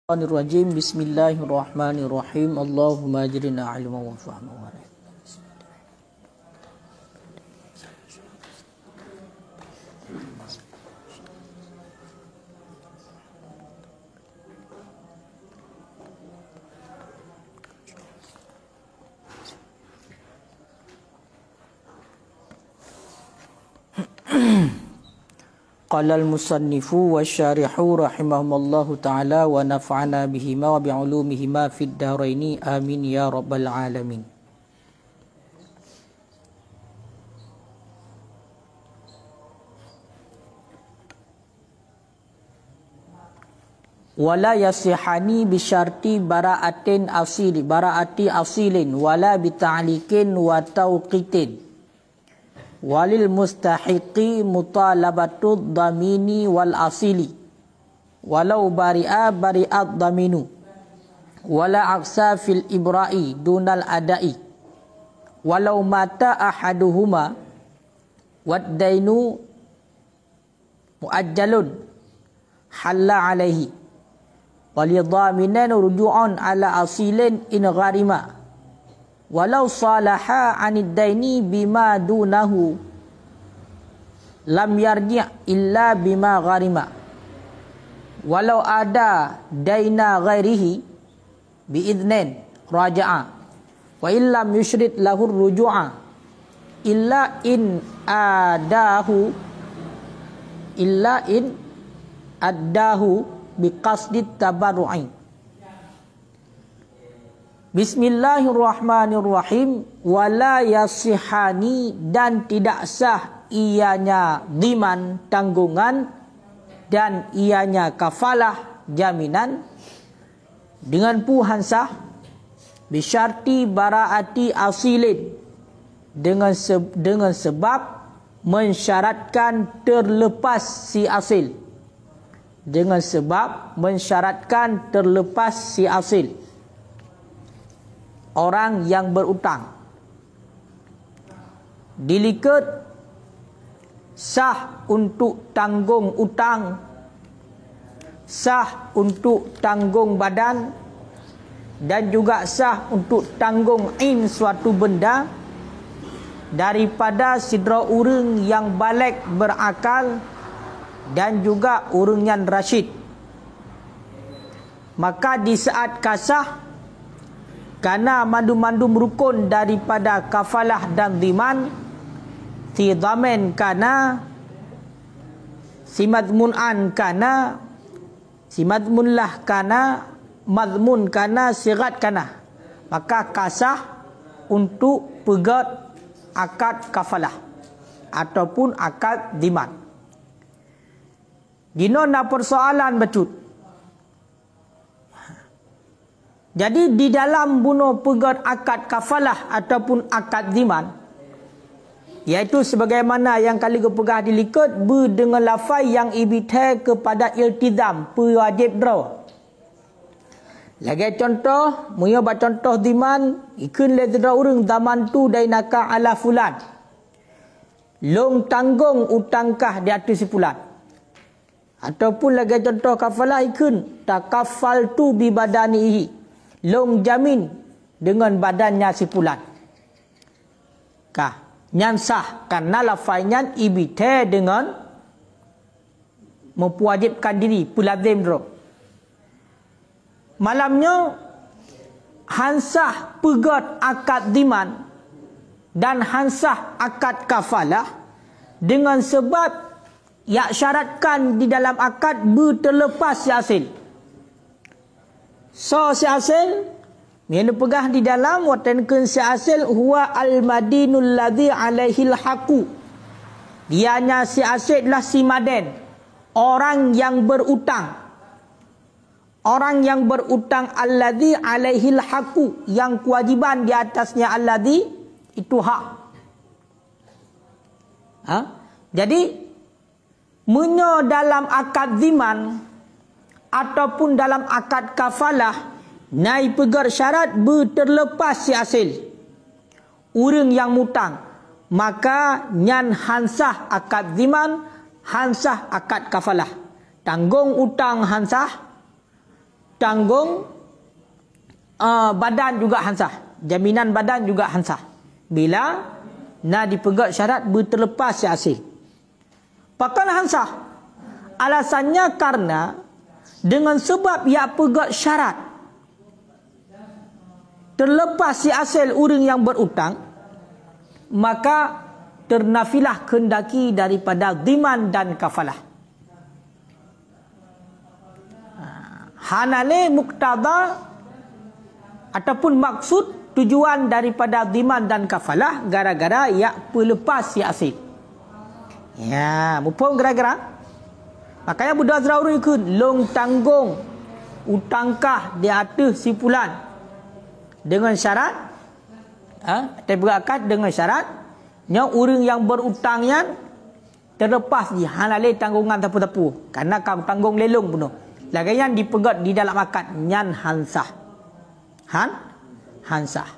Rajim. Bismillahirrahmanirrahim. Allahumma ajrina ilma wa fahma wa Qala al-musannifu wa syarihu rahimahumullahu ta'ala wa nafa'ana bihima wa bi'ulumihima fid daraini amin ya rabbal alamin. Wala yasihani bisyarti bara'ati asilin wala bita'liqin wa tawqitin walil mustahiqi mutalabatud damini wal asili walau bari'at daminu wala aksa fil ibra'i dunal adai walau mata ahaduhuma wad dainu muajjalun halla alaihi walidhaminan ruju'an ala asilin in gharima walau salaha anid daini bima dunahu lam yarji' illa bima gharima walau ada daina ghairihi biidnin raja'a wa illam yushrid lahu ruju'a illa in addahu biqasdit tabarru'i. Bismillahirrahmanirrahim. Wala yasihani, dan tidak sah ianya dhiman tanggungan dan ianya kafalah jaminan dengan puhan sah bisyarti bara'ati asilin dengan sebab mensyaratkan terlepas si asil, dengan sebab mensyaratkan terlepas si asil. Orang yang berutang diliket sah untuk tanggung utang, sah untuk tanggung badan, dan juga sah untuk tanggung in suatu benda daripada sidra urang yang balik berakal dan juga urang yang rasyid. Maka di saat kasah, karena mandum-mandum rukun daripada kafalah dan dhiman, si dhamin kana, si madmun'an kana, si madmunlah kana, madmun kana, sirat kana, maka kasah untuk pegat akad kafalah ataupun akad dhiman. Dino na persoalan betul. Jadi di dalam bunuh pegat akad kafalah ataupun akad dhiman, iaitu sebagaimana yang kali kepegah diliket dengan lafai yang ibithai kepada iltizam pewajib draw. Lagi contoh, muya ba contoh dhiman ikun le draw urang zaman tu dainaka ala fulan, long tanggung utangkah di atas si fulan. Ataupun lagi contoh kafalah ikun takafal tu bi badanihi, long jamin dengan badannya si fulan. Kah nyan sah karena lafainya ibithai dengan memwajibkan diri pelazim dro. Malamnya hansah pegat akad dhiman dan hansah akad kafalah dengan sebab yang syaratkan di dalam akad berterlepas si asil. So si asil yang pegah di dalam watankan si asil huwa al-madinul ladzi alaihi al-haqu. Dianya si asil lah si maden, orang yang berutang. Orang yang berutang alladzi alaihi al-haqu, yang kewajiban di atasnya alladzi itu hak. Jadi menyo dalam akad dhiman ataupun dalam akad kafalah nai pegar syarat berterlepas si asil urang yang mutang, maka nyan hansah akad dhiman, hansah akad kafalah. Tanggung utang hansah, tanggung badan juga hansah. Jaminan badan juga hansah. Bila nak dipegat syarat berterlepas si asing. Pakan hansah. Alasannya karena dengan sebab ia pegat syarat terlepas si asal orang yang berutang, maka ternafilah kendaki daripada dhiman dan kafalah. Hanale muktada ataupun maksud tujuan daripada dhiman dan kafalah gara-gara ia pelepas si asal. Ya, mupung gara-gara. Makanya Buddha Zrauri ikut long tanggung utangkah di atas si fulan dengan syarat terberakat dengan syarat nya orang yang berutangnya terlepas di halale tanggungan tapu-tapu karena kau tanggung lelong penuh lagayan dipegat di dalam akad nyan hansah hansah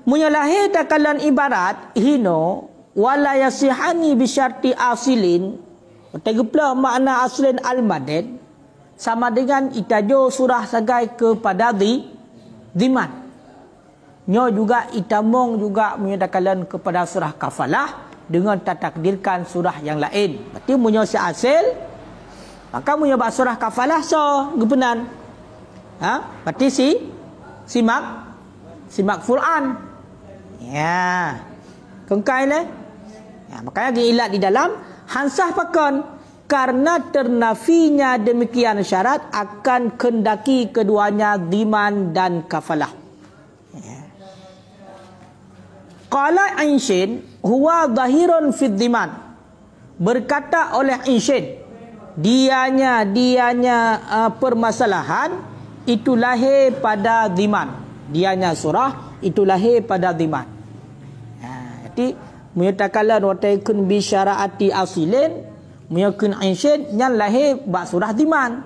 munyalahi takalan ibarat hino wala yasihani bisyarti asilin tegeplah makna aslin al-madad sama dengan itajo surah sagai kepada dhiman. Nyo juga itamong juga menyatakan kepada surah kafalah dengan takdirkan surah yang lain. Berarti munyo si asil maka munyo ba surah kafalah so gepenan. Berarti simak Quran. Ya. Kengkai le. Ya, makanya diilat di dalam hansah pakon karena ternafinya demikian syarat akan kendaki keduanya dhiman dan kafalah. Qala Ainshin huwa zahirun fid dhiman. Berkata oleh Ainshin dianya permasalahan itu lahir pada dhiman. Dianya surah itu lahir pada dhiman. Jadi menyatakanlah wataikun bi syaraati asilin muyakun Ainshin yang lahir bak surah dhiman.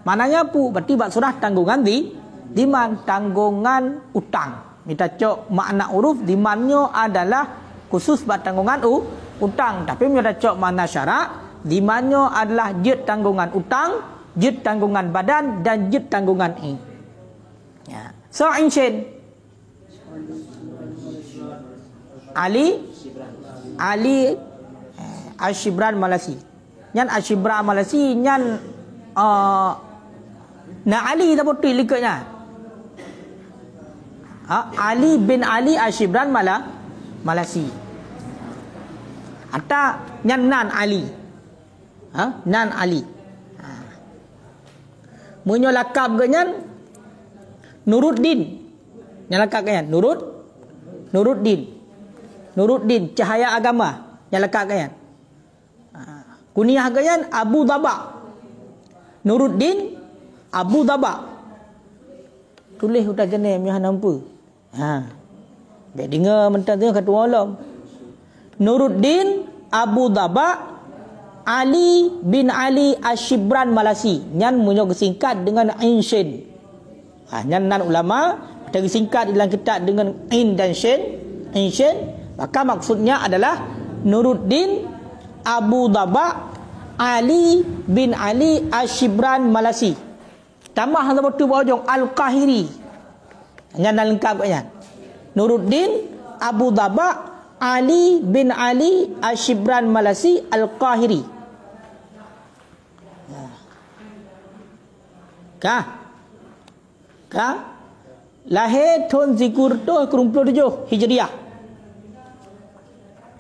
Maknanya apa? Berarti bak surah tanggungan dhiman, tanggungan utang. Kita cok makna uruf dhimannya adalah khusus bak tanggungan utang. Tapi kita cok makna syarak dhimannya adalah jid tanggungan utang, jid tanggungan badan dan jid tanggungan ya. So Ainshin Ali Ashibran Malasi. Nyan Ashibran Malasi nyan na Ali tak betul likatnya. Ali bin Ali Ashibran Malasi. Atau nyan Nan Ali. Nan Ali. Munyo lakab ganyan Nuruddin. Nyan lakab ganyan Nuruddin cahaya agama yang lekat kan. Kunyah kan Abu Daba. Nuruddin Abu Daba. Tulis udah jenis yang nampak. Baik dengar mentang tu kata malam. Nuruddin Abu Daba Ali bin Ali Ashibran Malasi. Nyan munyok singkat dengan Ainshin. Nyan nan ulama kita singkat dalam kitab dengan Ain dan Ainshin. Maka maksudnya adalah Nuruddin Abu Daba Ali bin Ali Ashibran Malasi. Tambah hang betul bawah Al-Qahiri. Yang lengkap kan. Nuruddin Abu Daba Ali bin Ali Ashibran Malasi Al-Qahiri. Lahir tahun 1927 Hijriah.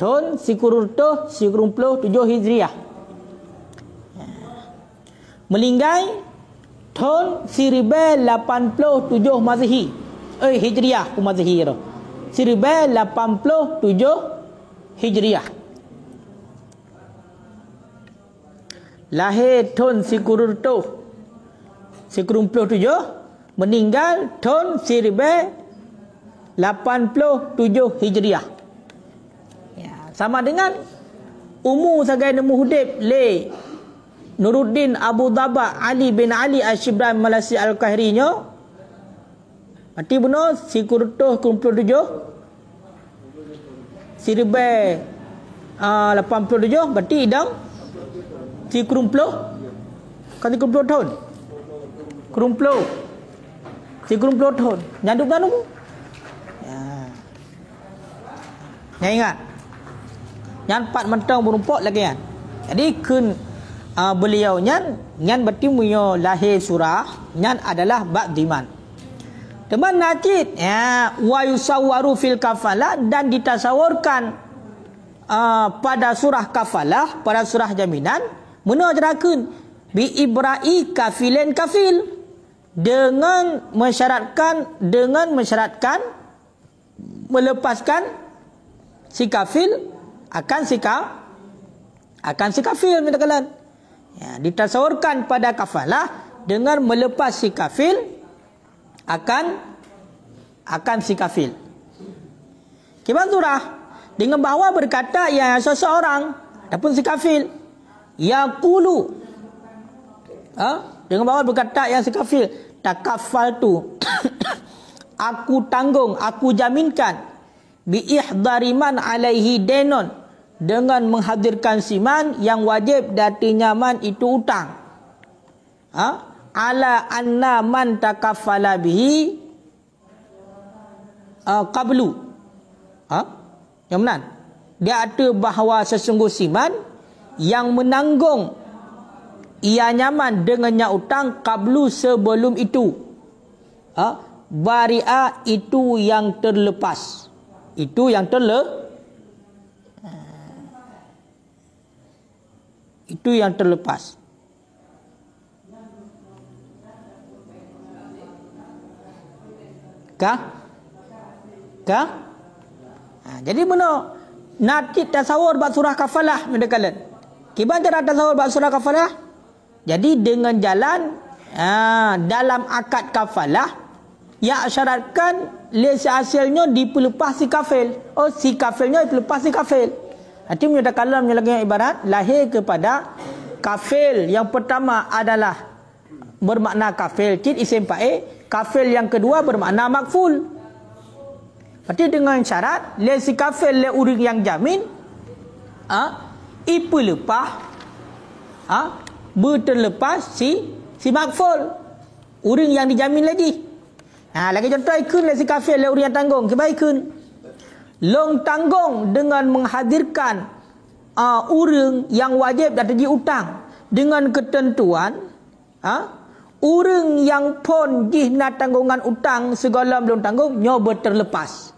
Tahun 1927 Hijriah. Meninggal tahun 1087 Masehi. Hijriah ku Masehi tu. 1087 Hijriah. Lahir tahun 1927, meninggal tahun 1087 Hijriah. Sama dengan umur sagai nemu hudib le Nuruddin Abu Daba Ali bin Ali Ashibran Malasi Al-Qahiri nyo. Berarti benar 1927 1087 berarti idang 30 kan 30 tahun. kerumplo. Si kerumplo ton. Nyanduk tanung. Ya. Yang ingat. Yang 4 mentang berumpuk lagi kan. Jadi kun beliau nyan berarti punya lahir surah, nyan adalah bab diman. Teman nakid ya wa yusawwaru fil kafalah dan ditasawurkan pada surah kafalah, pada surah jaminan menajrakeun bi ibra'i kafilin kafil dengan mensyaratkan melepaskan si kafil akan si kafil minta kalian. Ya, ditasawurkan pada kafalah dengan melepas si kafil akan si kafil. Kiban surah dengan bahawa berkata yang seseorang ataupun si kafil yaqulu dengan bahawa berkata yang si kafil takaffaltu aku tanggung, aku jaminkan bi ihdari man alaihi denon dengan menghadirkan siman yang wajib datinya man itu utang. Ala anna man takaffala bihi qablu. Yang mana? Dia ada bahawa sesungguh siman yang menanggung ia nyaman dengannya utang qablu sebelum itu. Bari'a itu yang terlepas. Itu yang terlepas. Jadi mana nakid tasawur bab surah kafalah mendekalan. Kiban cara tasawur bab surah kafalah? Jadi dengan jalan dalam akad kafalah yang syaratkan lesa hasilnya dipelepasi kafil. Si kafilnya dipelepasi kafil. Nanti menyatakan kalam menyalakan ibarat lahir kepada kafil yang pertama adalah bermakna kafil cid isim fa'il, kafil yang kedua bermakna makful. Berarti dengan syarat le si kafil le urang yang jamin ipelepah berterlepas si makful, urang yang dijamin lagi. Lagi contoh ikun le si kafil le urang yang tanggung, kebaikun long tanggung dengan menghadirkan urang yang wajib dan terji utang dengan ketentuan urang yang pun jihna tanggungan utang segala belum tanggung nyo berterlepas.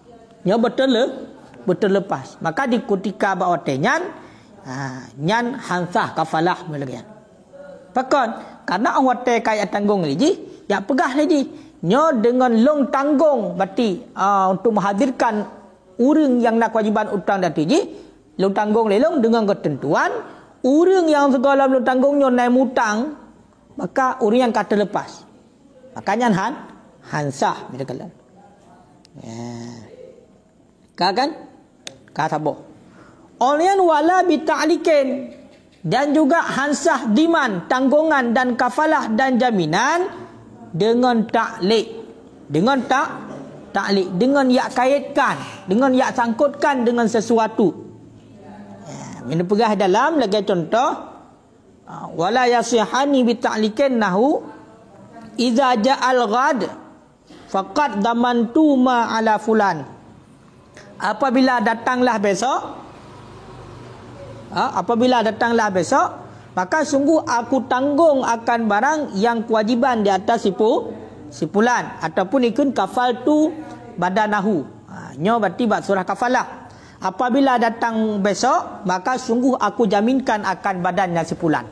Maka di ketika bawa tenyan nyan hansah kafalah melagian. Pakon karena awak te kaya tanggung lagi ya pegah lagi nyo dengan long tanggung berarti untuk menghadirkan urang yang nak kewajiban utang dan terji long tanggung lelong dengan ketentuan urang yang segala belum tanggung nyo naik mutang maka urang yang kata lepas. Makanya hansah bila kan? Kasabo. Olian wala bita'likin dan juga hansah diman, tanggungan dan kafalah dan jaminan dengan ta'liq. Dengan ta'liq, dengan yak kaitkan, dengan yak sangkutkan dengan sesuatu. Ini pegah dalam lagi contoh wala yasihani bita'likin nahu iza ja'al ghad faqad damantu ma ala fulan. Apabila datanglah besok maka sungguh aku tanggung akan barang yang kewajiban di atas si fulan ataupun ikun kafaltu badanahu. Nyo berarti bab surah kafalah. Apabila datang besok maka sungguh aku jaminkan akan badannya si fulan.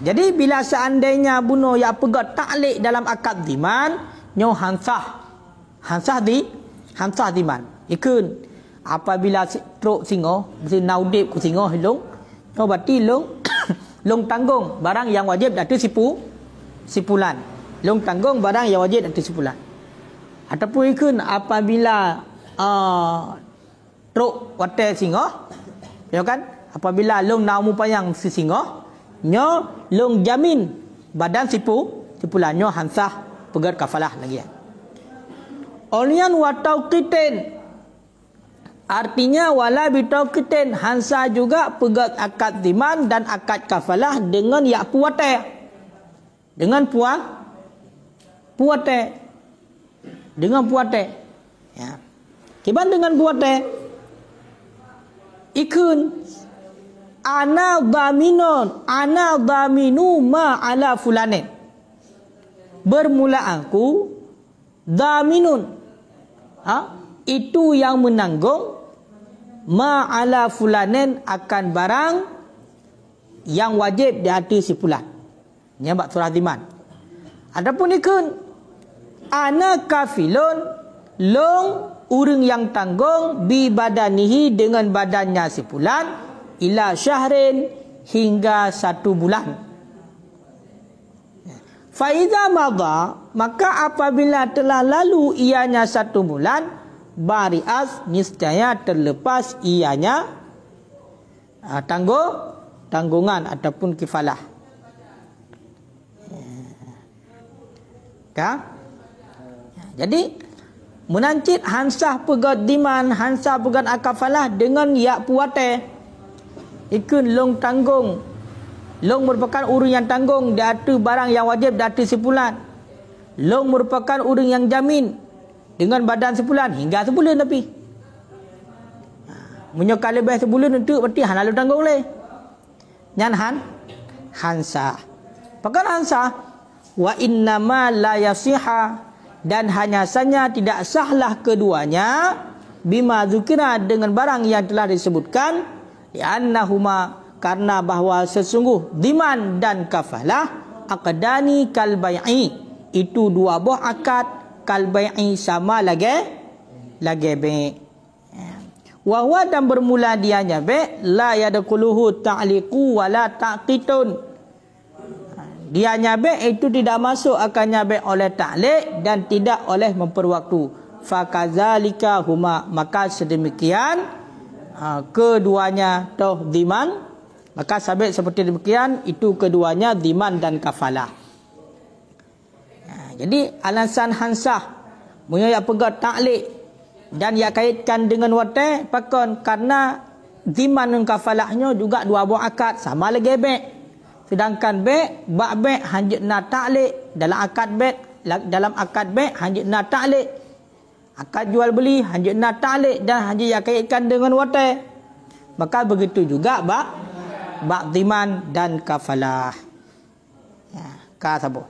Jadi bila seandainya bunuh ya pegat ta'liq dalam akad diman nyo hansah diman ikun apabila truk singo mesti naudip ku singo hilung no berarti long tanggung barang yang wajib datu si fulan long tanggung barang yang wajib datu si fulan ataupun ikun apabila truk wate singo ya kan apabila long naumu payang si singo nyo long jamin badan si fulan nyo hansah pegat kafalah lagi ya. Olian wa tauqitin artinya wala bi tauqitin hansa juga pegat akad diman dan akad kafalah dengan yak puwate. Dengan puate. Dengan puate. Ya. Kiban dengan puate. Ikun ana dhaminu ma ala fulanin. Bermula aku dhaminun. Itu yang menanggung ma ala fulanin akan barang yang wajib di atas si fulan. Ini bab surah dhiman. Adapun ikun ana kafilun long urang yang tanggung bi badanihi dengan badannya si fulan ila syahrin hingga 1 bulan. Fa iza madha, maka apabila telah lalu ianya 1 bulan, bari'as, niscaya terlepas ianya tanggungan ataupun kifalah. Jadi menancit hansah pegat diman, hansah pegat akafalah dengan ya puate. Ikun long tanggung. Long merupakan urang yang tanggung di atas barang yang wajib di atas sebulan. Long merupakan urang yang jamin dengan badan sebulan hingga sebulan tapi. Menyokal lebih sebulan itu berarti han lalu tanggung le. Nyan hansah. Pekan hansah wa innama la yasiha, dan hanya saja tidak sahlah keduanya bima dzukira dengan barang yang telah disebutkan li'annahuma, karena bahwa sesungguh dhiman dan kafalah aqdani kal bai'i, itu 2 buah akad, kal bai'i sama lagi be. Wa huwa, dan bermula dianya be la yadkhuluhu ta'liqu wala taqitun. Dianya be itu tidak masuk akannya be oleh ta'liq dan tidak oleh memperwaktu. Fakazalika huma, maka sedemikian keduanya toh dhiman, maka sabit seperti demikian itu keduanya dhiman dan kafalah. Jadi alasan hansah punya pegat ta'liq dan ia kaitkan dengan wate pakon karena dhiman dan kafalahnya juga 2 buah akad sama lagi be. Sedangkan bak hanjit na ta'liq dalam akad be hanjit na ta'liq, akad jual beli hanjit na ta'liq dan hanjit yang kaitkan dengan wate. Maka begitu juga bak dhiman dan kafalah. Ka sabo.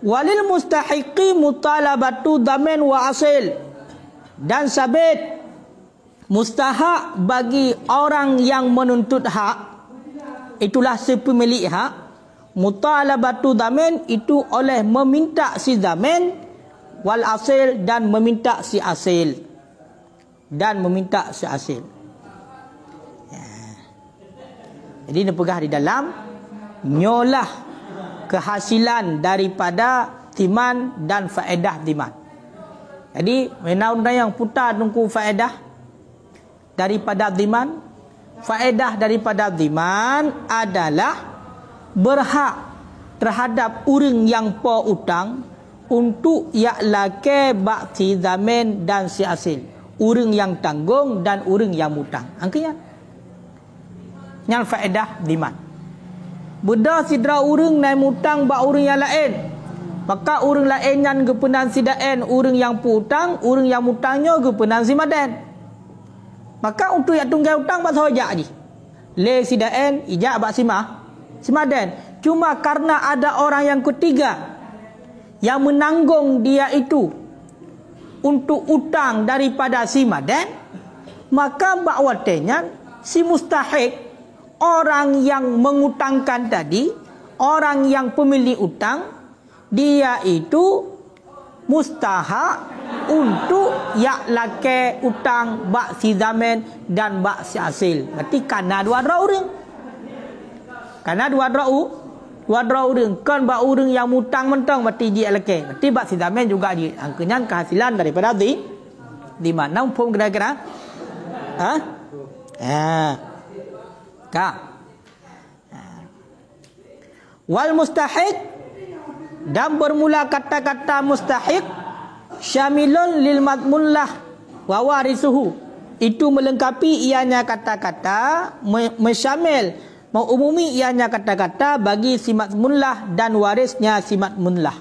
Walil mustahiqi mutalabatu dhamin wa asil, dan sabit mustahak bagi orang yang menuntut hak, itulah si pemilik hak, mutalabatu dhamin itu oleh meminta si dhamin, wal asil dan meminta si asil. Jadi ini pegah di dalam nyolah kehasilan daripada dhiman dan faedah dhiman. Jadi undang yang putar tunggu faedah daripada dhiman. Faedah daripada dhiman adalah berhak terhadap orang yang po utang untuk yaklake bak si dhamin dan si asil. Orang yang tanggung dan orang yang mutang. Angkanya yang faedah dhiman. Beda sidra orang naik mutang bak orang yang lain, maka orang lain yang gepenan sidaen orang yang putang, orang yang mutangnya gepenan si maden. Maka untuk yang tunggal hutang bak sojak je. Le sidaen ijak bak simaden. Cuma karena ada orang yang ketiga yang menanggung dia itu untuk utang daripada si maden, maka bak watenya si mustahik, orang yang mengutangkan tadi, orang yang pemilik utang, dia itu mustahak untuk yaklake utang bak si dhamin dan bak si asil. Berarti karena 2 orang. Karena 2 orang kan bak orang yang mutang mentang berarti dia lake. Berarti bak si dhamin juga dia. Angkanya kehasilan daripada di mana pun kira-kira. Wal mustahiq, dan bermula kata-kata mustahiq syamilun lil madmullah wa warisuhu, itu melengkapi ianya kata-kata mensyamil mengumumi ianya kata-kata bagi si matmunlah dan warisnya si matmunlah.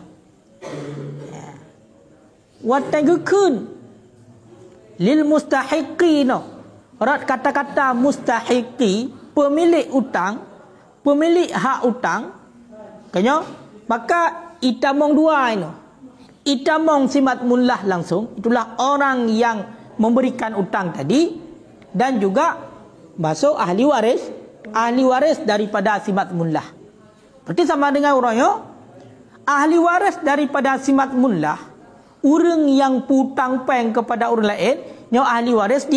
Wa tagkun lil mustahiqina. Rat kata-kata mustahiqi, pemilik utang, pemilik hak utang. Kanya maka itamong dua ini. Itamong si matmunlah langsung, itulah orang yang memberikan utang tadi, dan juga masuk ahli waris daripada si matmunlah. Berarti sama dengan orangnya ahli waris daripada si matmunlah, orang yang putang peng kepada orang lain, nyo ahli waris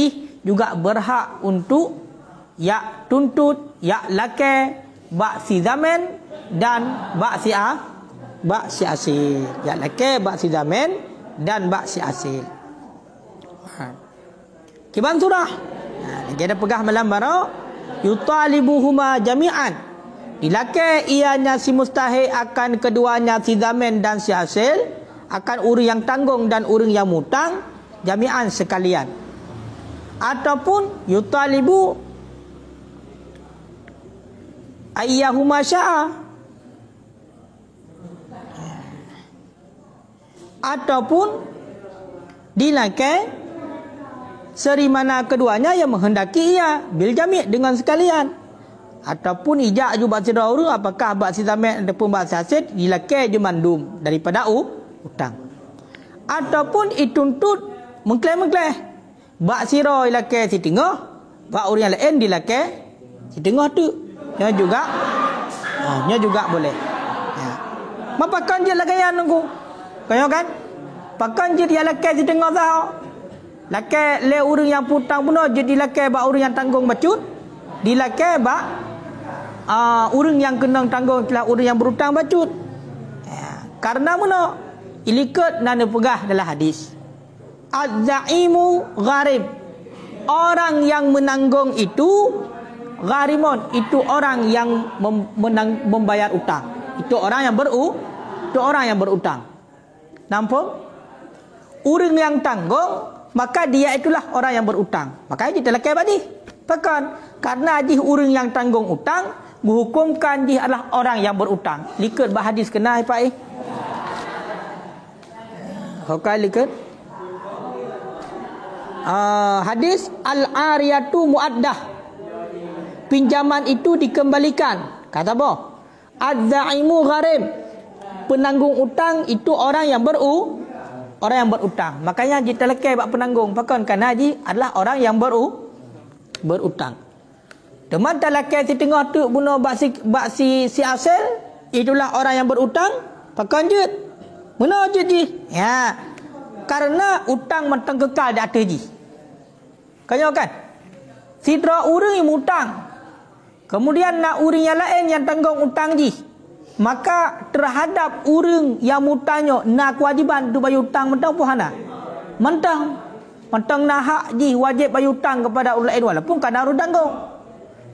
juga berhak untuk yak tuntut, yak lake, bak si zaman dan bak si asil. Yak lake, bak si zaman dan bak si asil. Kiban surah. Lagi ada pegah malam bara yutalibuhuma jami'an. Dilake ianya si mustahik akan keduanya si zaman dan si asil, akan urang yang tanggung dan urang yang mutang jami'an sekalian. Ataupun yutalibu ayyahuma sya'a, ataupun dilake seri mana keduanya yang menghendaki ia bil jami' dengan sekalian. Ataupun ijak ju bak sira urang, apakah bak si zaman ataupun bak sasid dilake je mandum daripada utang. Ataupun ituntut mengklaim bak sira ilake si tengah, bak orang lain dilake si tengah tu. Nya juga boleh. Ya. Mapakan je lagayan nunggu. Kaya kan? Pakan je dia lake si tengah sah. Lake le orang yang putang puno jadi lake bak orang yang tanggung bacut. Dilake bak orang yang kena tanggung telah orang yang berutang bacut. Ya. Karena mana? Ilikut nana pegah dalam hadis. Az-za'imu gharib. Orang yang menanggung itu gharimun, itu orang yang membayar utang. Itu orang yang berutang. Nampak? Orang yang tanggung, maka dia itulah orang yang berutang. Makanya kita lakai badi. Bahkan karena dia orang yang tanggung utang, menghukumkan dia adalah orang yang berutang. Likut bahadis kena Pak Hokal likut. Hadis al-ariyatu muaddah, pinjaman itu dikembalikan. Kata apa? Az-za'imu gharib, penanggung utang itu orang yang berutang. Makanya kita lekai bak penanggung pakon kan haji adalah orang yang berutang. Teman tak lekai si tengah tu bunuh bak si asal, itulah orang yang berutang pakon je. Mana je ji? Ya. Karena utang mentang kekal di atas ji. Kaya kan? Sidra orang yang utang, kemudian nak orang yang lain yang tanggung utang ji, maka terhadap orang yang mutanya nak kewajiban tu bayar utang mentang puhana. Mentang nak hak ji wajib bayar utang kepada orang lain walaupun kan orang tanggung.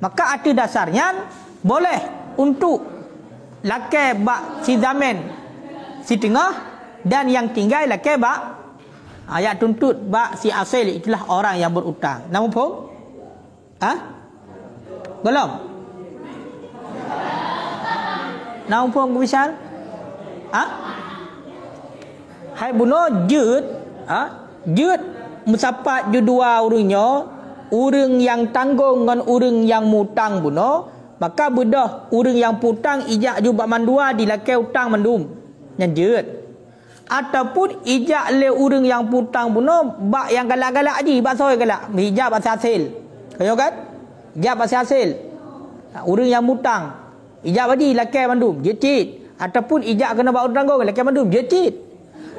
Maka atas dasarnya boleh untuk lakai bak si zaman si tengah dan yang tinggal lakai bak ayat tuntut bak si asal, itulah orang yang berutang. Nama pun? Belum? Nama pun misal? Hai bunuh jut, jut musapat ju dua orangnya, orang yang tanggung dengan orang yang mutang bunuh, maka bedah orang yang putang ijak ju bak mandua dilakai utang mandum. Yang jut. Ataupun ijak le orang yang putang bunuh bak yang galak-galak je, bak soy galak, ijak bak hasil. Kaya kan? Ijak bak hasil. Orang yang mutang ijak bagi lakai mandum, jecit. Ataupun ijak kena bak orang tanggung lakai mandum, jecit.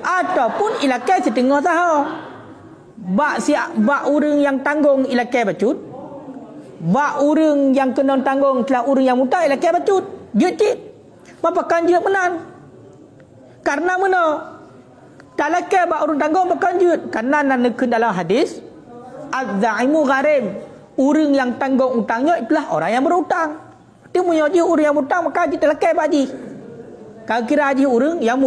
Ataupun ilakai setengah tahu. Bak orang yang tanggung ilakai bacut. Bak orang yang kena tanggung telah orang yang mutang ilakai bacut, jecit. Mapakan je menang. Karena mana? Tak lakai bak orang tanggung berkanjut. Karena nanekun dalam hadis az-za'imu gharib, orang yang tanggung utangnya itulah orang yang berutang. Dia punya je orang yang utang, maka kita lakai bak je. Kalau kira je orang yang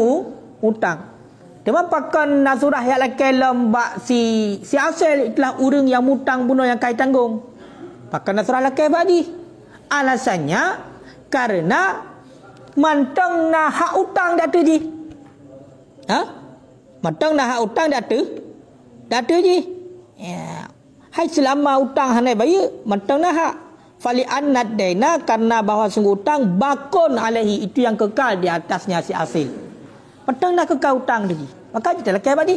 utang. Dia pakan nasurah yang lakai lembak si asal itulah orang yang utang bunuh yang kait tanggung. Pakan nasurah lakai bak je. Alasannya karena mantang na hak utang dah tu ji. Mantang na hak utang dah tu. Dah tu ji. Ya. Hai selama utang hanai bayar, mantang na hak. Fali annad daina, karena bahawa sungguh utang bakun alaihi, itu yang kekal di atasnya si asil. Mantang na kekal utang tu ji. Maka kita lekai badi.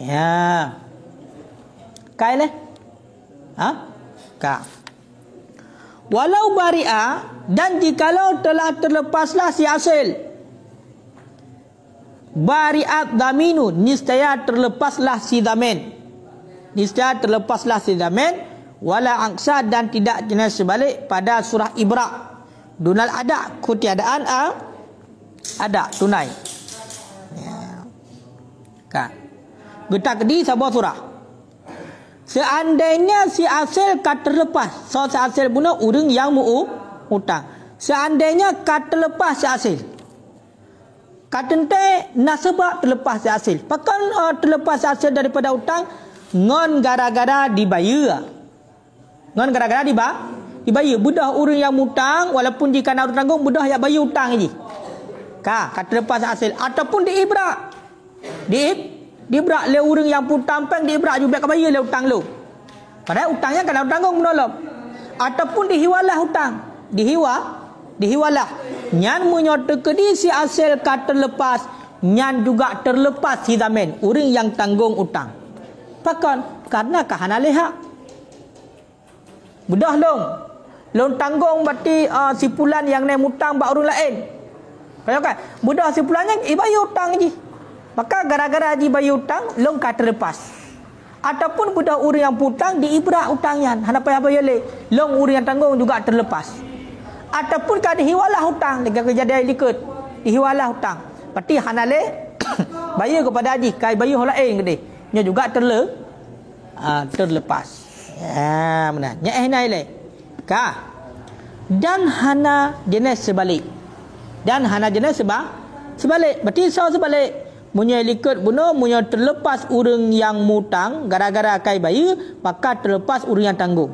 Ya. Kai leh. Ka. Walau bari'a, dan jikalau telah terlepaslah si asil, bari'at daminu, niscaya terlepaslah si damin. Niscaya terlepaslah si damin. Wala angsa, dan tidak jenis sebalik pada surah Ibra. Dunal ada, kutiadaan ada tunai. Ya. Ka. Getak di sebuah surah. Seandainya si asil kat terlepas, so si asil guna urang yang utang. Seandainya kat terlepas si asil, kat ente nasabah terlepas si asil. Pakan terlepas si asil daripada utang, ngon gara-gara dibayar. Ngon gara-gara dibayar. Budah urang yang utang, walaupun jika nak tanggung, budah yang bayar utang je. Kat terlepas si asil. Ataupun diibrak. Dibrak le urang yang putang peng, dibrak juga ke bayar le utang lu. Padahal utangnya kan tanggung menolong. Ataupun dihiwalah utang. Dihiwalah. Nyan menyota kedi si asil ka terlepas, nyan juga terlepas si damen, urang yang tanggung utang. Pakan karena kahana leha. Mudah long tanggung berarti si pulan yang naik utang bak urang lain. Kaya kan? Mudah si pulannya bayar utang je. Maka gara-gara dibayar utang, long ka terlepas. Ataupun budak urang yang putang diibrak utangnya, hana payah bayar le, long urang yang tanggung juga terlepas. Ataupun ka dihiwalah hutang, dengan kejadian likut, dihiwalah hutang. Berarti hana le bayar kepada haji, kai bayar orang lain gede. Nya juga terlepas. Ya, benar. Nya nai le. Ka. Dan hana jenis sebalik. Sebalik. Berarti sebalik. Munya likut bunuh, munya terlepas urang yang mutang gara-gara kai bayar, maka terlepas urang yang tanggung.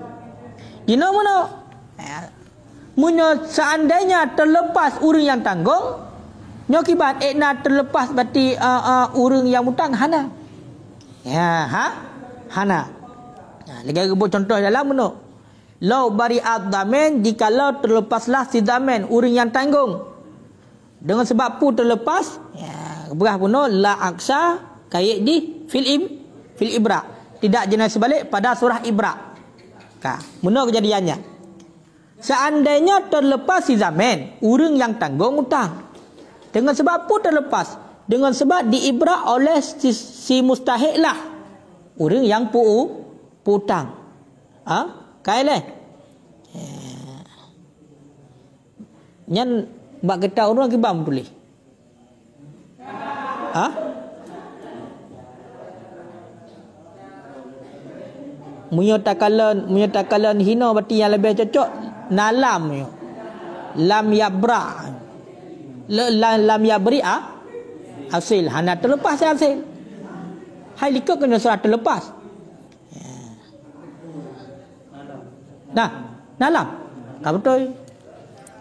Dino mana? Munya seandainya terlepas urang yang tanggung, nyokibat ekna terlepas berarti urang yang mutang hana. Ya, hana. Lagi sebut contoh dalam mana? Lau bari'at damen, jikalau terlepaslah si damen, urang yang tanggung. Dengan sebab pu terlepas, berah puno la aksa kait di fil ibra, tidak jenis sebalik pada surah Ibra. Mana kejadiannya? Seandainya terlepas si zaman, urang yang tanggung utang. Dengan sebab pun terlepas, dengan sebab diibra oleh si mustahik lah, urang yang putang. Kaileh. Nyan bak kita orang kibam tulis. Munyo takalan hina berarti yang lebih cocok nalam yo. Lam yabra. Lam yabri hasil hana terlepas hasil. Hai likut kena surah terlepas. Nalam. Ka betul.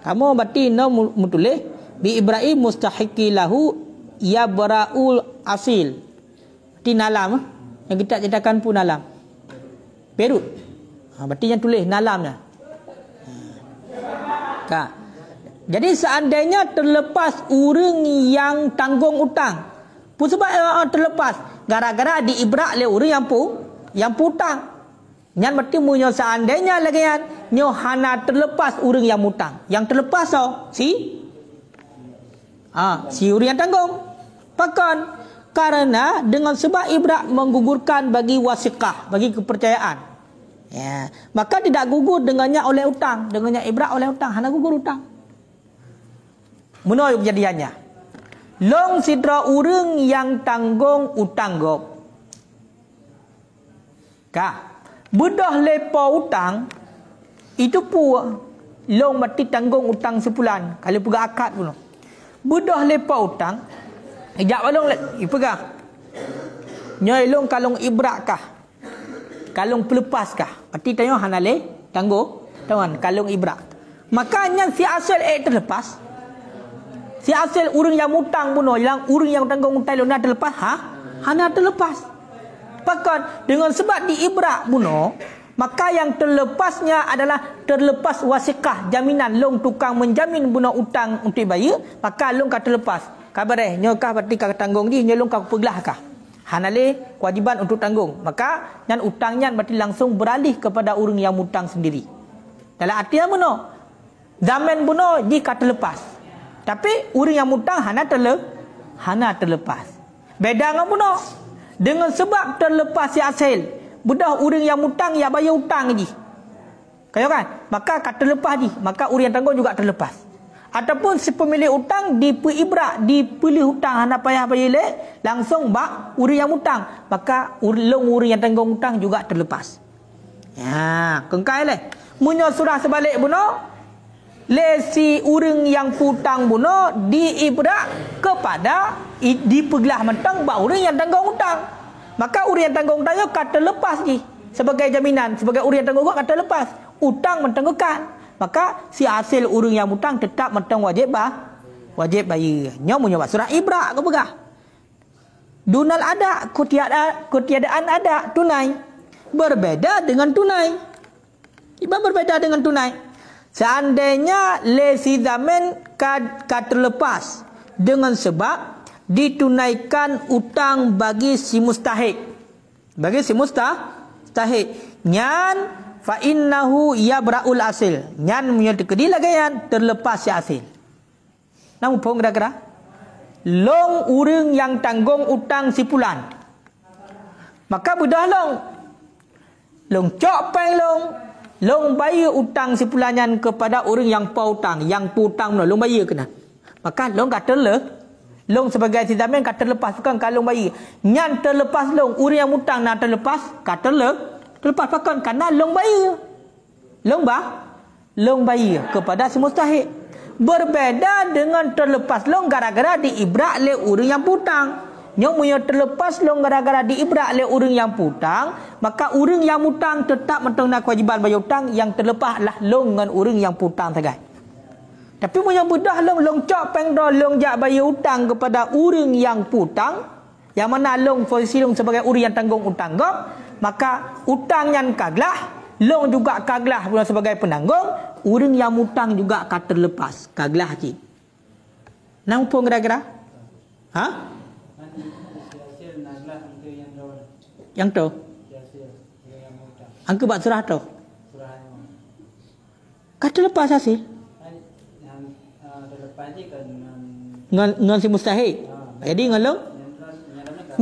Kamu berarti no mutulih bi Ibrahim mustahiqi lahu ya baraul asil. Berarti nalam yang kita ceritakan pun nalam. Perut. Berarti yang tulis nalamnya. Jadi seandainya terlepas urang yang tanggung utang. Pun sebab terlepas gara-gara diibrak oleh urang yang putang. Yang berarti munyo seandainya lagi yang nyo hana terlepas urang yang mutang. Yang terlepas si urang yang tanggung. Pakan karena dengan sebab ibrak menggugurkan bagi wasiqah, bagi kepercayaan. Maka tidak gugur dengannya oleh utang, dengannya ibrak oleh utang, hana gugur utang. Menurut kejadiannya, long sidra urang yang tanggung utang gop. Bedah lepa utang itu pun long mati tanggung utang sebulan. Kalau pegah akad pun. Bedah lepa utang ijak balong ipegah. Nyoi long kalong ibrak kah? Kalong pelepas kah? Berarti tanya hana le tanggung Tuan, kalung ibrak. Makanya si asal terlepas. Si asal urang yang mutang bunuh, yang urang yang tanggung hutang lu nak terlepas, hana terlepas. Pakat dengan sebab diibrak bunuh, maka yang terlepasnya adalah terlepas wasikah jaminan long tukang menjamin bunuh utang untuk bayar, maka long kata terlepas. Kabar nyokah berarti kau tanggung di, nyolong kau peglahkah. Hanale kewajiban untuk tanggung. Maka dan utangnya berarti langsung beralih kepada orang yang mutang sendiri. Dalam artinya bunuh, zaman bunuh di kata terlepas. Tapi orang yang mutang hana terlepas. Beda dengan bunuh. Dengan sebab terlepas si hasil, budak orang yang mutang yang bayar hutang lagi. Kaya kan? Maka kata terlepas lagi, maka orang yang tanggung juga terlepas. Ataupun si pemilik hutang dipeibrak, dipilih hutang hana payah bayar lek, langsung bak orang yang hutang, maka orang yang tanggung hutang juga terlepas. Ya, kengkai leh. Munyo surah sebalik bunuh, si orang yang hutang bunuh diibrak kepada dipegelah mentang bak orang yang tanggung hutang. Maka orang yang tanggung hutang kata lepas je sebagai jaminan, sebagai orang yang tanggung hutang kata lepas. Hutang mentanggungkan. Maka si hasil orang yang hutang tetap mentang wajib bayar. Nya munyo surah ibrak ke pegah. Dunal ada, ketiadaan ada tunai. Berbeda dengan tunai. Iba berbeda dengan tunai. Seandainya lesi zaman kad terlepas dengan sebab ditunaikan utang bagi si mustahik. Bagi si mustahik. Nyan fa innahu yabra'ul asil. Nyan punya tekedi lagayan terlepas si asil. Namu pong kira-kira long urang yang tanggung utang si pulan. Maka budah long cok peng long bayar utang si pulanyan kepada orang yang pautang, yang putang long bayar kena. Maka long kata long sebagai si zaman kata terlepas bukan kalau bayar. Nyan terlepas long orang yang hutang nak terlepas kata terlepas pakan karena long bayar. Long bayar kepada si mustahik. Berbeda dengan terlepas long gara-gara diibrak le orang yang putang. Yang punya terlepas long gara-gara diibrak le orang yang putang, maka orang yang hutang tetap mentang kewajiban bayar hutang, yang terlepas lah long dengan orang yang putang sagai. Tapi punya budah long cok pengdo long jak bayar hutang kepada orang yang putang, yang mana long posisi long sebagai orang yang tanggung hutang gop, maka hutang yang kaglah, long juga kaglah pula sebagai penanggung, orang yang hutang juga akan terlepas, kaglah ji. Nampak kira-kira? Ha? Yang tu? Angka buat surah tu? Kata lepas hasil? Ngan si mustahik. Jadi ngan long?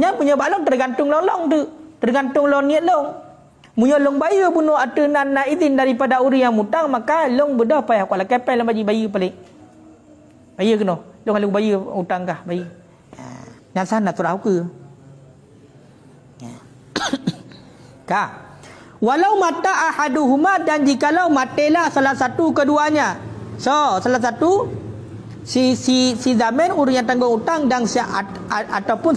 Nya punya balong tergantung long tu. Tergantung long niat long. Munya long bayar bunuh atunan na izin daripada orang yang mutang, maka long bedah payah kuala kepel lang bayar pelik. Bayar kena. Long kalau bayar hutang kah bayar. Yang sana surah ke? Walau mata ahaduhuma, dan jikalau matilah salah satu keduanya. So, salah satu si zaman orang yang tanggung hutang dan ataupun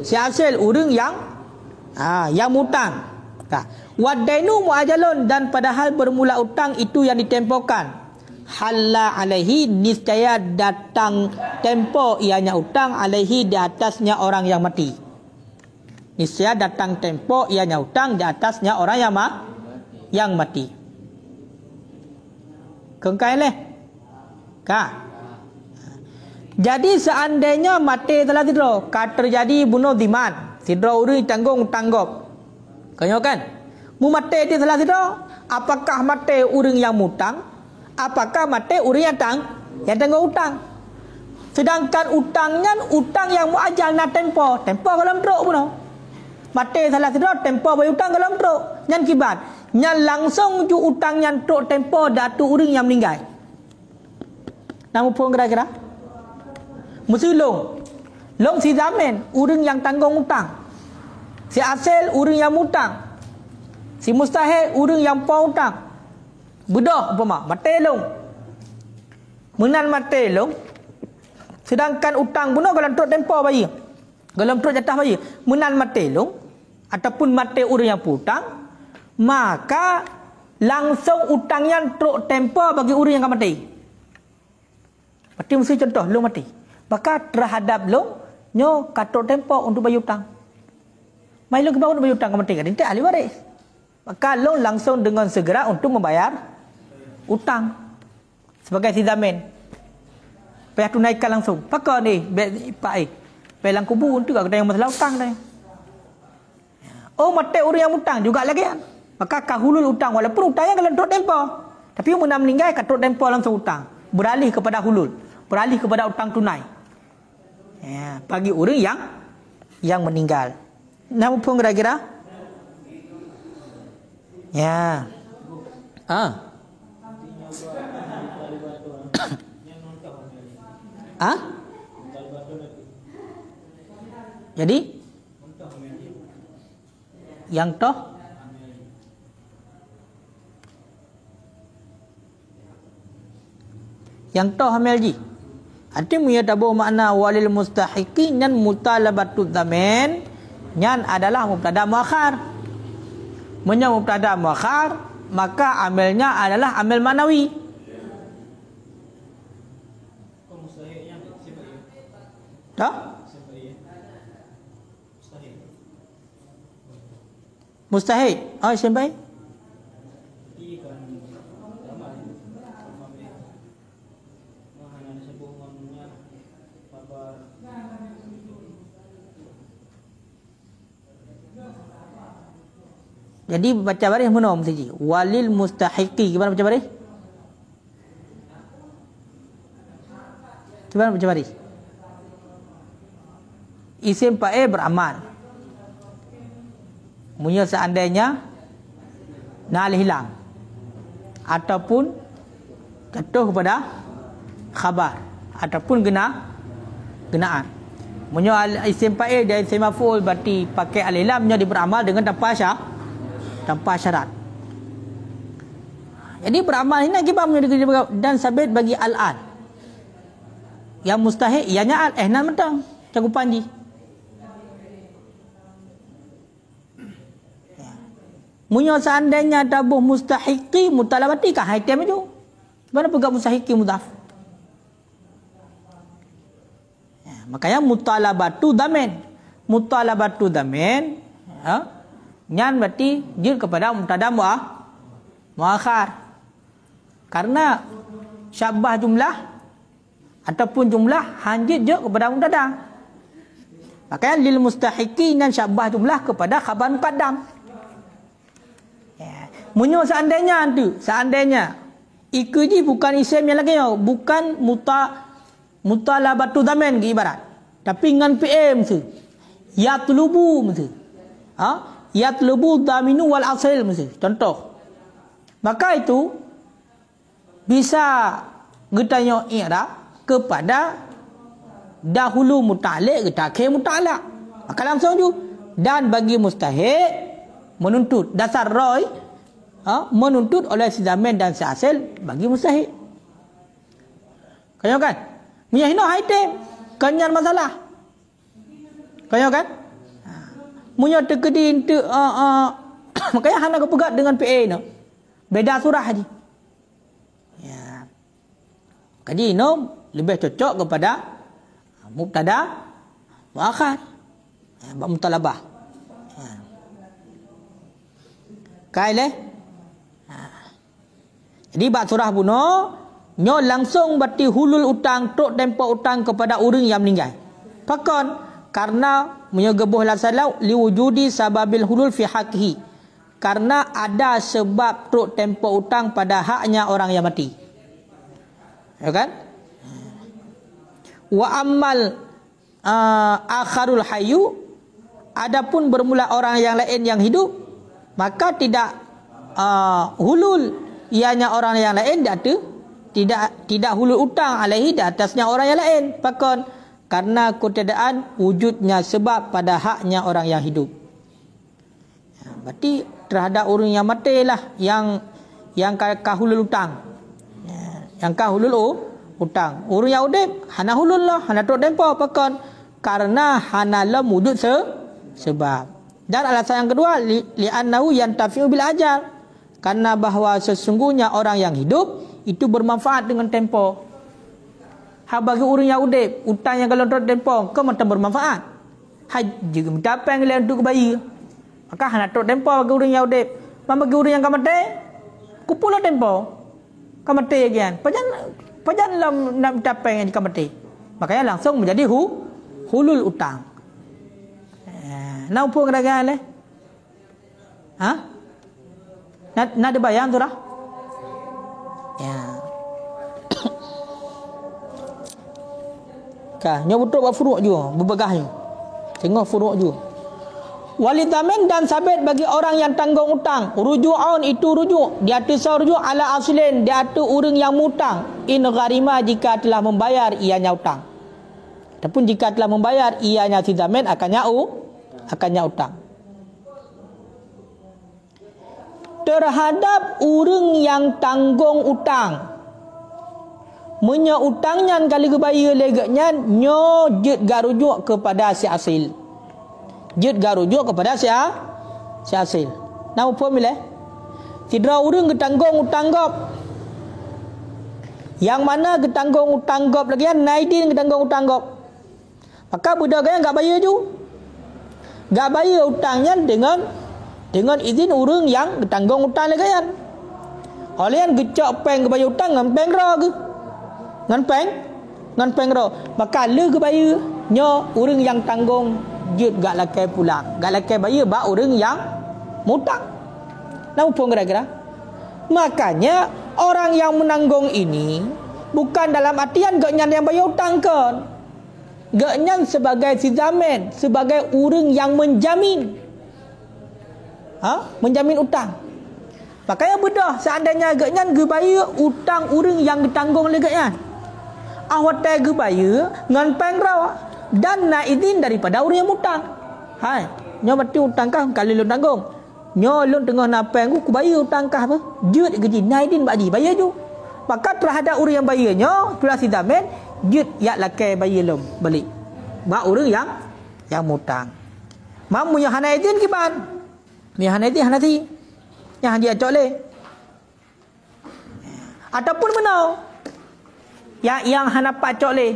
si hasil orang yang hutang. Wadainu muajalun, dan padahal bermula hutang itu yang ditempohkan. Halla alaihi, niscaya datang tempo ianya hutang alaihi di atasnya orang yang mati. Niscaya datang tempo ianya hutang di atasnya orang yang mati. Kengkai leh. Jadi seandainya mati telah tidro, terjadi bunuh diman, tidro uri tanggung tanggop. Kau kan? Mu mati dia telah tidro, apakah mati orang yang mutang? Apakah mati orang yang tanggung hutang? Sedangkan utang yang muajal na tempo dalam truk bunuh. Mati salah tidro tempo bayar hutang dalam truk. Nyan kibat. Nyan langsung ju hutang nyan truk tempo datu orang yang meninggal. Namu pun kira-kira? Mesti long si zaman orang yang tanggung hutang. Si asal orang yang hutang. Si mustahil orang yang pau hutang. Bedah umpama mati long. Menan mati long. Sedangkan hutang bunuh dalam truk tempo bayar. Dalam truk jatah bayar. Menan mati long ataupun mati orang yang hutang, maka langsung utangnya teruk tempo bagi orang yang akan mati. Berarti mesti contoh long mati. Maka terhadap long nyo katruk tempo untuk bayar utang. Mai long ke bawah untuk bayar utang mati kan tidak ahli waris. Maka long langsung dengan segera untuk membayar utang sebagai si zamin. Payah tunaikan langsung. Pakar ni pak pelang kubu untuk ada yang masalah utang dah. Oh mati orang yang utang juga lagi kan. Maka kahulul utang walaupun utangnya kalau teruk tempo. Tapi yang meninggal katruk tempo langsung utang. Beralih kepada hulul, beralih kepada utang tunai. Ya, bagi orang yang meninggal. Nama pun kira-kira? Ya. Jadi yang toh hamil ji. Artinya ia tabu makna walil mustahiqi dan mutalabatu dhamin nyan adalah mubtada muakhar. Menya mubtada muakhar maka amalnya adalah amal manawi. Tak? Mustahil. Oh, sampai? Jadi baca baris mana mesti walil mustahiqi. Gimana baca baris? Gimana baca baris? Isim fa'il beramal. Munya seandainya nal hilang ataupun jatuh kepada khabar ataupun genaan. Munya isim fa'il dan isim maf'ul berarti pakai alif lamnya beramal dengan tanpa syarat. Jadi beramal ini kita dan sabit bagi al-an. Yang mustahil ianya al-ihnan mentang cakupan ji. Munyo seandainya tabuh mustahiqi mutalabati kah item itu. Mana pegang mustahiqi mudhaf. Ya, makanya mutalabatu damin. Mutalabatu damin nyan berarti jil kepada mubtada muakhar. Karena syabah jumlah ataupun jumlah hanjit je kepada mubtada. Makanya lil mustahiqi dan syabah jumlah kepada khabar muqaddam. Munyo seandainya ikuji bukan isim yang lagi bukan mutalabatu dhamin ke ibarat. Tapi dengan PM tu. Yatlubu mesti. Yatlubu dhaminu wal asil mesti. Contoh. Maka itu bisa getanya i'rab kepada dahulu muta'alliq ke takhir muta'allaq. Maka langsung tu dan bagi mustahiq menuntut dasar roy menuntut oleh si zamin dan si asil bagi mustahil. Kaya kan? Menyahino item kanyan masalah. Kaya kan? Munya terkedi untuk makanya hana kepegat dengan PA no. Beda surah haji. Ya. Jadi no lebih cocok kepada mubtada muakhar. Mutalabah. Kaile jadi bab surah buno nyo langsung berarti hulul utang tok tempo utang kepada orang yang meninggal. Pakon karena menyegebuh lasalau liwujudi sababil hulul fi haqqihi. Karena ada sebab tok tempo utang pada haknya orang yang mati. Ya kan? Wa ammal akharul hayyu adapun bermula orang yang lain yang hidup maka tidak hulul ianya orang yang lain tidak hulul utang alaihi di atasnya orang yang lain. Pakon karena ketiadaan wujudnya sebab pada haknya orang yang hidup. Berarti terhadap orang yang mati lah yang kahulul utang. Yang kahulul utang. Orang yang hidup hana hulul lah, hana tok tempo. Pakon karena hana lam wujud sebab. Dan alasan yang kedua li'annahu yantafi'u bil ajal. Karena bahawa sesungguhnya orang yang hidup itu bermanfaat dengan tempo. Bagi orang yang udip, utang yang kalau tempo ke macam bermanfaat. Juga minta apa yang untuk bayi. Maka nak tempo bagi orang yang udip. Bagi orang yang kamate, kupulah tempo. Kamate gian. Pajan nak minta apa yang kamate. Makanya langsung menjadi hulul utang. Nak pun kena-kena leh. Nak ada bayang tu dah? Ya. Kah, nyo betul buat furuk juga, berbegah je. Tengok furuk juga. Walitamin dan sabit bagi orang yang tanggung utang. Ruju'un itu rujuk. Dia tu rujuk ala aslin. Dia tu orang yang mutang. In gharima jika telah membayar ianya utang. Ataupun jika telah membayar ianya sidamin akannya utang. Terhadap orang yang tanggung utang, menya utangnya kali kebayar leganya nyo jet garujuk kepada si asil. Jet garujuk kepada si asil. Nama apa milih? Tidak orang ketanggung utang gop. Yang mana ketanggung utang gop lagi naidin ketanggung utang gop. Maka budak yang enggak bayar ju. Enggak bayar utangnya dengan izin orang yang ketanggung utang lagi kan. Oleh yang gecok peng ke bayar utang ngan peng ro ke. Ngan peng ro. Maka le ke bayar nyo orang yang tanggung jut gak lakai pulang. Gak lakai bayar ba orang yang mutang. Nama pun kira-kira. Makanya orang yang menanggung ini bukan dalam artian gak nyan yang bayar utang kan. Gak nyan sebagai si zamin, sebagai orang yang menjamin. Menjamin utang. Makanya bedah seandainya agaknya gebayar utang orang yang ditanggung leganya. Awak gebayar ngan pengrau dan nak izin daripada orang yang utang. Hai, nyo mati utang kah kali lu tanggung. Nyo lu tengah nak peng ku bayar utang kah apa? Jut gaji naidin baji bayar ju. Maka terhadap orang yang bayar nyo tulah sidamen jut yak lakai bayar lom balik. Ba orang yang mutang. Mamu yang hana izin kiban. Yang hanati yang dia acok le ataupun mana yang hana pacok le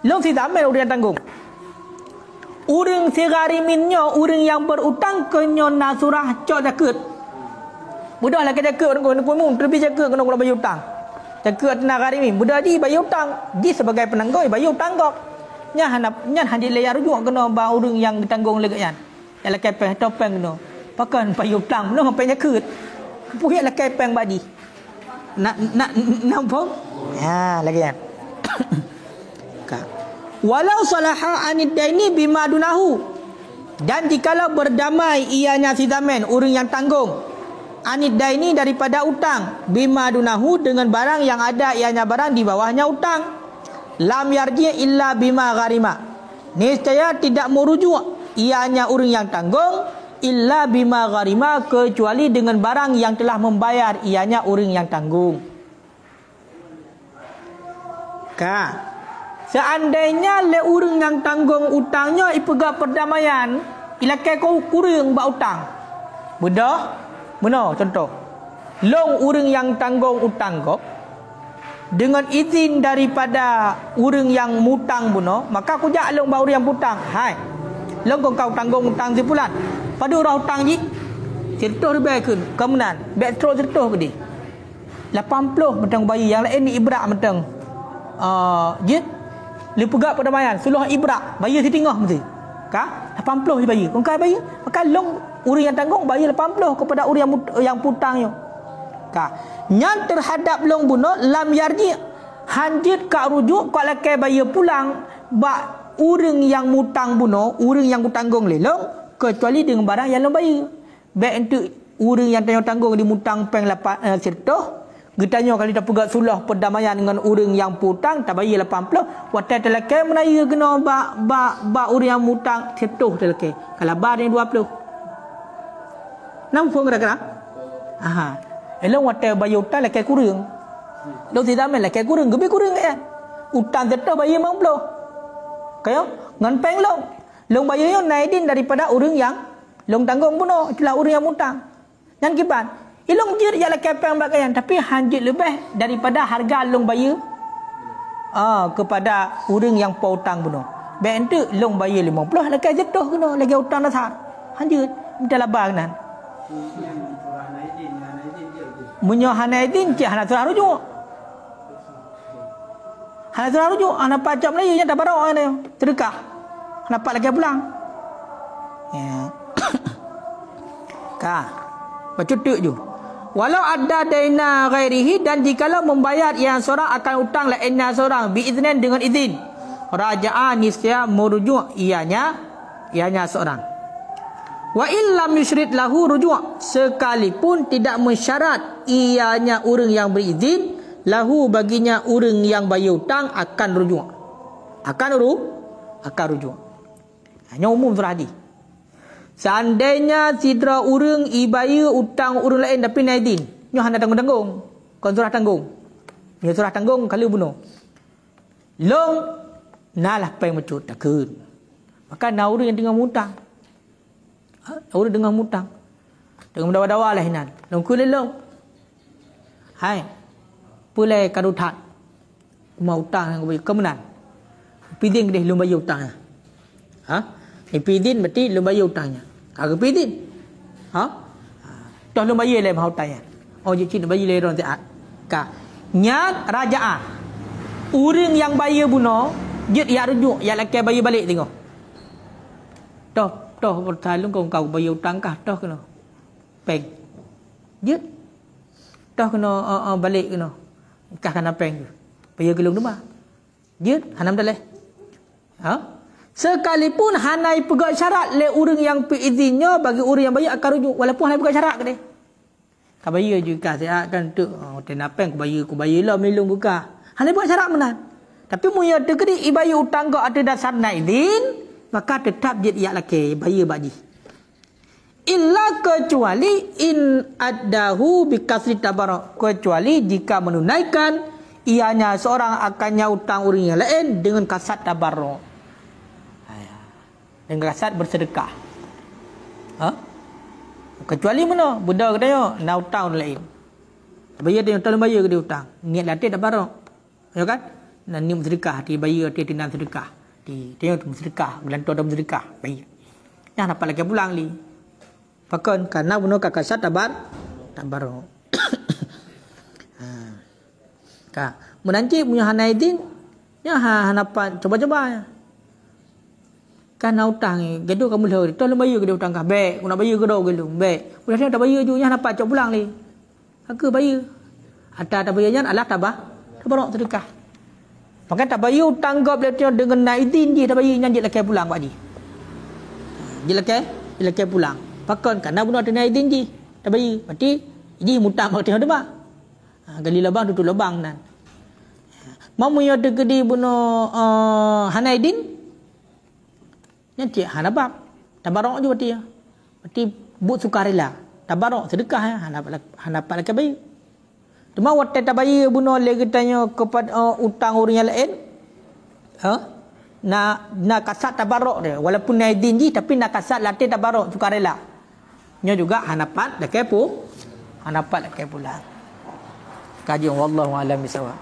long si damai orang tanggung orang segariminnya orang yang berutang kenyo nasurah cok jakut mudah lah ke jakut orang pun terlebih jakut kena bayar utang jakut nak garimin mudah di bayar utang di sebagai penanggung bayar utang kok nya hanya le rujuk kena ba orang yang tanggung le kan yang lakai peng topeng no pakan payung tang no payah kut puyak lakai peng badi nak nampak ya lagi kan walau salaha anid daini bima dunahu dan jikalau berdamai ianya si damen orang yang tanggung anid daini daripada utang bima dunahu dengan barang yang ada ianya barang di bawahnya utang lam yarji illa bima gharima niscaya tidak merujuk ianya orang yang tanggung illa bima gharima kecuali dengan barang yang telah membayar ianya orang yang tanggung. Seandainya le orang yang tanggung utangnya ipegak perdamaian ilakai kau kurang ba utang. Bedah? Benar contoh. Long orang yang tanggung utang kau dengan izin daripada orang yang mutang buno, maka aku jak long ba orang yang putang. Hai. Long kau tanggung utang si pulan. Pada orang hutang je cerita dia baik kemudian baik terus cerita ke dia 80 mentang bayi yang lain ni ibrak mentang je lepegak perdamaian suluh ibrak bayar di tengah mesti kah 80 dia bayar kau bayar maka long orang yang tanggung bayar 80 kepada orang yang putangnya kah nyan terhadap long bunuh lam yarji hanjit kak rujuk kau lakai bayar pulang bak orang yang mutang bunuh orang yang kutanggung lelong kecuali dengan barang yang bayar. Baik untuk orang yang tanggung di mutang peng sertoh, getanya kali tak pegat sulah perdamaian dengan orang yang putang tak bayar 80, watai telekai menaya kena ba orang yang mutang sertoh telekai. Kalau bar ni 20. Nam phone kira-kira. Aha. Elong watai bayar utang lekai kurang. Dok tidak main lekai kurang, lebih kurang kan. Utang sertoh bayar 50. Kayo ngan peng long bayarnya naidin daripada orang yang long tanggung bunuh itulah orang yang mutang dan kiban Ilung jir ialah kepeng bakayan, tapi hanjit lebih daripada harga long bayar kepada orang yang pautang bunuh. Baik tu long bayar 50 lagi jatuh kena lagi hutang dasar. Hanjit minta labang nan. Munyo hanaidin cik hana surah rujuk. Hana surah rujuk, hana pacak Melayu nya tak barok ni. Sedekah. Dapat lagi pulang. Ya. Ka. Bacutuk je. Walau ada daina ghairihi, dan jikalau membayar yang seorang akan hutang lainnya seorang biiznin dengan izin. Raja'a nisya merujuk ianya seorang. Wa illam yusyrid lahu rujuk, sekalipun tidak mensyarat ianya orang yang berizin, lahu baginya orang yang bayar hutang akan rujuk. Akan rujuk. Hanya umum surah hadis. Seandainya sidra orang ibaya hutang orang lain tapi naidin, nyo hana tanggung-tanggung. Kon surah tanggung. Nyo surah tanggung kalau bunuh. Long nalah pai mecut takun. Maka na orang yang tengah hutang. Orang dengan hutang. Dengan dawa-dawa lah hinan. Long kulelong. Hai. Pulai karutat. Mau hutang yang bayar kemenan. Pidin gede lum bayar hutang. Pidin berarti lum bayar hutangnya. Kagak pidin. Dah lum bayar le mau hutangnya. Oh je cik bayar le ron taat. Ka. Nyat rajaan. Orang yang bayar bunuh, dia ya rujuk, ya laki bayar balik tengok. Toh bertalung kau bayar hutang kah toh kena peng je toh kena balik kena kah kena peng bayar gelung rumah je hanam daleh sekalipun hanai pegat syarat le orang yang izinnya bagi orang yang bayar akan rujuk walaupun hanai pegat syarat ke dia kau bayar juga saya kan tu tenapeng ku bayar lah melung buka hanai pegat syarat menan tapi mu ya tegeri ibayar hutang kau ada dasar naidin maka tetap dia ia laki bayar bagi. Illa kecuali in addahu bi kasri tabarruk, kecuali jika menunaikan ianya seorang akannya hutang orang yang lain dengan kasat tabarruk. Dengan kasat bersedekah. Kecuali mana? Budak katanya nak hutang orang lain. Bayar dia tolong bayar ke dia hutang. Niat latih tabarruk. Ya kan? Nak niat sedekah, dia bayar dia tinang sedekah. Dia tu sedekah, gelantor dah sedekah, baik. Yang dapat lagi pulang li. Pakon karena bunuh kakak sat tabar. Ka, menanti punya hanaidin, nya hanapan coba-coba. Kan hutang gaduh kamu leh, tolong bayar ke hutang kah? Baik, nak bayar ke dah gelung. Baik. Udah dah bayar ju nya dapat cok pulang li. Aku bayar. Ada bayarnya Allah tabarok sedekah. Maka tak bayar hutang kau dengan naidin dia tak bayar nyanjit laki pulang pak ji. Dia laki pulang. Pakon karena bunuh ada naidin ji tak bayar. Berarti ji mutang mak tengok demak. Gali lubang tutup lubang nan. Mau ya de gedi bunuh hanaidin. Nyanjit hanabab. Tabarok juga berarti ya. Berarti but sukarela. Tabarok sedekah ya hanap laki bayar. Cuma waktu tak bayar bunuh lagi tanya kepada utang orang yang lain. Nak kasat tabarok dia. Walaupun naidin je tapi nak kasat latih tabarok sukarela. Nya juga hanapat dah kepo. Hanapat dah kepo lah. Kajian wallahu a'lam bisawab.